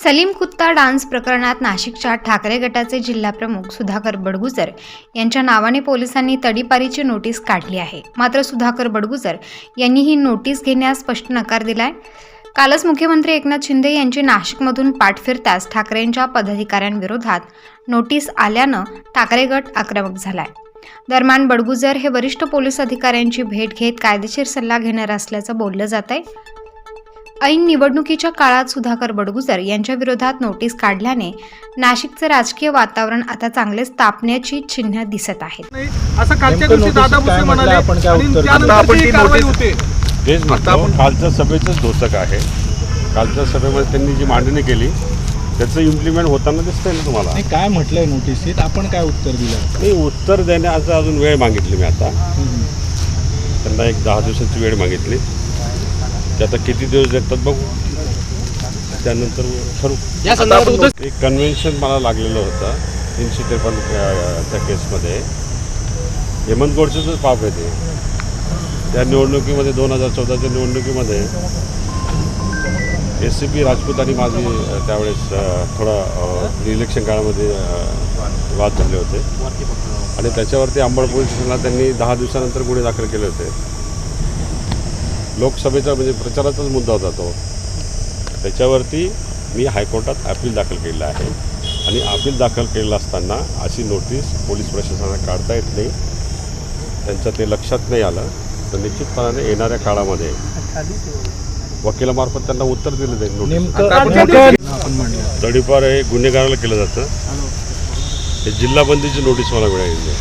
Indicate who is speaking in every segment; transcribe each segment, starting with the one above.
Speaker 1: सलीम कुत्ता डान्स प्रकरणात नाशिकच्या ठाकरे गटाचे जिल्हाप्रमुख सुधाकर बडगुजर यांच्या नावाने पोलिसांनी तडीपारीची नोटीस काढली आहे। मात्र सुधाकर बडगुजर यांनी ही नोटीस घेण्यास स्पष्ट नकार दिलाय। कालच मुख्यमंत्री एकनाथ शिंदे यांची नाशिकमधून पाठ फिरताच ठाकरेंच्या पदाधिकाऱ्यांविरोधात नोटीस आल्यानं ठाकरे गट आक्रमक झालाय। दरम्यान बडगुजर हे वरिष्ठ पोलीस अधिकाऱ्यांची भेट घेत कायदेशीर सल्ला घेणार असल्याचं बोललं जातंय। ऐन निवडणुकीच्या काळात सुधाकर बडगुजर यांच्या विरोधात नोटीस काढल्याने नाशिकचे राजकीय वातावरण आता चांगलेच तापण्याची चिन्ह दिसत आहेत।
Speaker 2: असं कालच्या दिवशी दादा भुसे म्हणाले आणि त्यानंतर जी कारवाई होते
Speaker 3: तेच म्हणतो। कालच्या सभेचंच धोतक आहे। कालच्या सभेमध्ये त्यांनी जी मांडणी केली त्याचं इम्प्लिमेंट होताना दिसतंय ना तुम्हाला।
Speaker 2: काय म्हटलंय नोटीसीत, आपण काय उत्तर दिलं?
Speaker 3: मी उत्तर देण्याचा अजून वेळ मागितली। मी आता त्यांना एक 10 दिवसाची वेळ मागितली। ते आता किती दिवस देतात बघू, त्यानंतर ठरू।
Speaker 2: या संदर्भात
Speaker 3: एक कन्व्हेन्शन मला लागलेलं होतं 353 त्या केसमध्ये। हेमंत गोडसेचंच पाप आहे ते। त्या निवडणुकीमध्ये 2014च्या निवडणुकीमध्ये SCP राजपूत आणि माझी त्यावेळेस थोडा इलेक्शन काळामध्ये वाद झाले होते आणि त्याच्यावरती अंबड पोलीस स्टेशनला त्यांनी 10 दिवसानंतर गुन्हे दाखल केले होते। लोकसभेचा म्हणजे प्रचाराचाच मुद्दा होता तो। त्याच्यावरती मी हायकोर्टात अपील दाखल केलं आहे आणि अपील दाखल केलं असताना अशी नोटीस पोलीस प्रशासनाला काढता येत नाही। त्यांच्या ते लक्षात नाही आलं तर निश्चितपणाने येणाऱ्या काळामध्ये वकिलामार्फत त्यांना उत्तर दिलं जाईल। नोटीस तडीपार हे गुन्हेगाराला केलं जातं। हे जिल्हाबंदीची नोटीस मला मिळालेली आहे।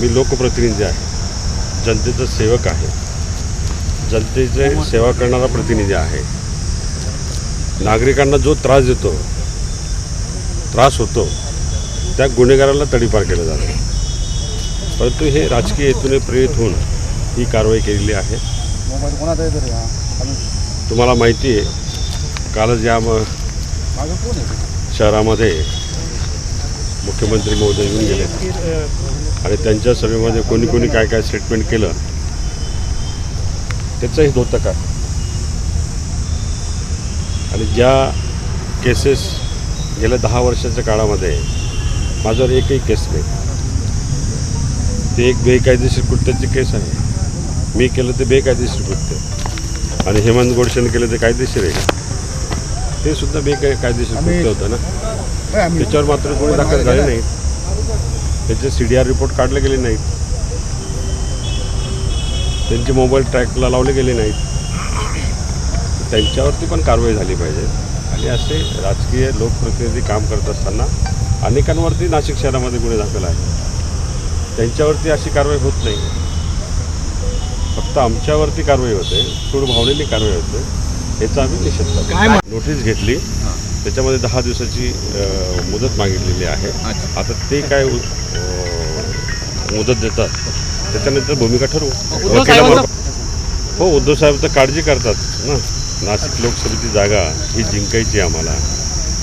Speaker 3: मी लोकप्रतिनिधी आहे, जनतेचा सेवक आहे, जनतेचे सेवा करणारा प्रतिनिधी आहे। नागरिकांना जो त्रास होतो त्या गुन्हेगाराला तडीपार केलं जातं। परंतु हे राजकीय हेतूने प्रेरित होऊन ही कारवाई केलेली आहे। तुम्हाला माहिती आहे कालच या शहरामध्ये मुख्यमंत्री महोदय येऊन गेले आणि त्यांच्या सभेमध्ये कोणी कोणी काय काय स्टेटमेंट केलं त्याचंही धोतक आहे। आणि ज्या केसेस गेल्या 10 वर्षाच्या काळामध्ये माझ्यावर एकही केस नाही, ते एक बेकायदेशीर कृत्याची केस आहे। मी केलं ते बेकायदेशीर कृत्य आणि हेमंत गोडसेने केलं ते कायदेशीर आहे। ते सुद्धा बेकायदेशीर कृत्य होतं ना। त्याच्यावर मात्र गुन्हे दाखल झाले नाहीत, त्याचे CDR रिपोर्ट काढले गेले नाहीत, त्यांचे मोबाईल ट्रॅकला लावले गेले नाहीत। त्यांच्यावरती पण कारवाई झाली पाहिजे। आणि असे राजकीय लोकप्रतिनिधी काम करत असताना अनेकांवरती नाशिक शहरामध्ये गुन्हे दाखल आहेत, त्यांच्यावरती अशी कारवाई होत नाही। फक्त आमच्यावरती कारवाई होते, सूड भावनेने कारवाई होते, याचा आम्ही निषेध करतो। नोटीस घेतली, त्याच्यामध्ये 10 दिवसाची मुदत मागितलेली आहे। आता ते काय मुदत देतात त्याच्यानंतर भूमिका ठरवू। हो, उद्धव साहेब तर काळजी करतात ना। नाशिक लोकसभेची जागा ही जिंकायची आम्हाला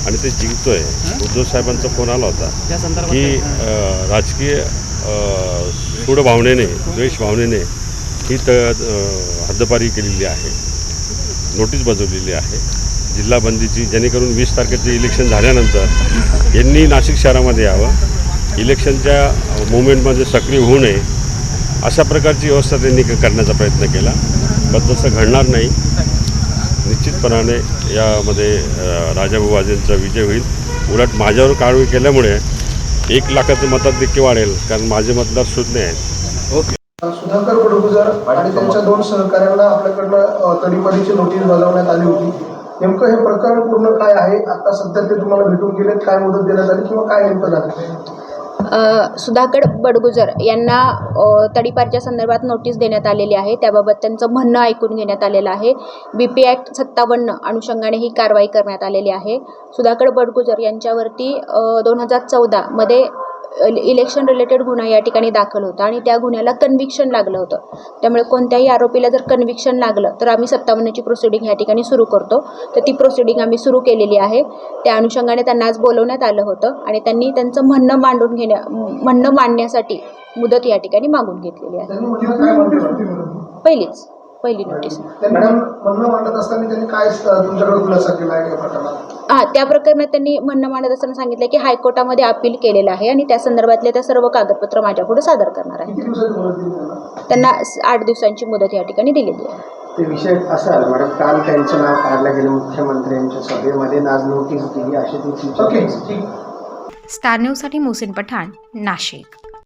Speaker 3: आणि ते जिंकतोय। उद्धव साहेबांचा फोन आला होता की राजकीय सूड भावनेने, द्वेष भावनेने ही हद्दपारी केलेली आहे, नोटीस बजावलेली आहे जिल्हाबंदीची, जेणेकरून 20 तारखेचे इलेक्शन झाल्यानंतर यांनी नाशिक शहरामध्ये यावं, इलेक्शनच्या मुवमेंटमध्ये सक्रिय होऊ नये अशा प्रकारची व्यवस्था त्यांनी करण्याचा प्रयत्न केला। पण तसं घडणार नाही। निश्चितपणाने यामध्ये राजाभाऊ वाजेंचा विजय होईल। उलट माझ्यावर कारवाई केल्यामुळे 1 लाखाचं मताधिक्य वाढेल, कारण माझे मतदार शून्य आहेत।
Speaker 4: सुधाकर बडगुजर आणि त्यांच्या 2 सहकाऱ्यांना आपल्याकडनं तडीपारीची नोटीस बजावण्यात आली होती। नेमकं हे प्रकरण पूर्ण काय आहे? आता सध्या ते तुम्हाला भेटून गेलेत, काय मुदत देण्यात आली किंवा काय नेमकं झालं?
Speaker 5: सुधाकर बडगुजर यांना तडीपारच्या संदर्भात नोटीस देण्यात आलेली आहे। त्याबाबत त्यांचं म्हणणं ऐकून घेण्यात आलेलं आहे। BP ॲक्ट 57 अनुषंगाने ही कारवाई करण्यात आलेली आहे। सुधाकर बडगुजर यांच्यावरती 2014 मध्ये इलेक्शन रिलेटेड गुन्हा या ठिकाणी दाखल होता आणि त्या गुन्ह्याला कन्व्हिक्शन लागलं होतं। त्यामुळे कोणत्याही आरोपीला जर कन्व्हिक्शन लागलं तर आम्ही 57ची प्रोसिडिंग या ठिकाणी सुरू करतो। तर ती प्रोसिडिंग आम्ही सुरू केलेली आहे। त्या अनुषंगाने त्यांना आज बोलवण्यात आलं होतं आणि त्यांनी त्यांचं म्हणणं मांडण्यासाठी मुदत या ठिकाणी मागून घेतलेली आहे। पहिलीच पहिली नोटीस.
Speaker 4: त्यांनी म्हणणं मांडत असताना त्यांनी काय तुमच्याकडे खुलासा केला आहे या प्रकरणात?
Speaker 5: त्या प्रकरणात त्यांनी म्हणणं मांडत असताना सांगितलं की हायकोर्टामध्ये अपील केलेलं आहे आणि त्या संदर्भातले त्या सर्व कागदपत्र माझ्यापुढे सादर करणार आहे.
Speaker 4: किती दिवसाची मुदत दिली त्यांना?
Speaker 5: त्यांना 8 दिवसांची मुदत या ठिकाणी दिलेली आहे.
Speaker 6: ते विषय असा आहे मॅडम, काल त्यांचं नाव काढलं गेलं मुख्यमंत्र्यांच्या सभेमध्ये, आज नोटीस दिली अशी ती
Speaker 4: ओके, ठीक.
Speaker 1: स्टार न्यूजसाठी मोहसिन पठाण, नाशिक.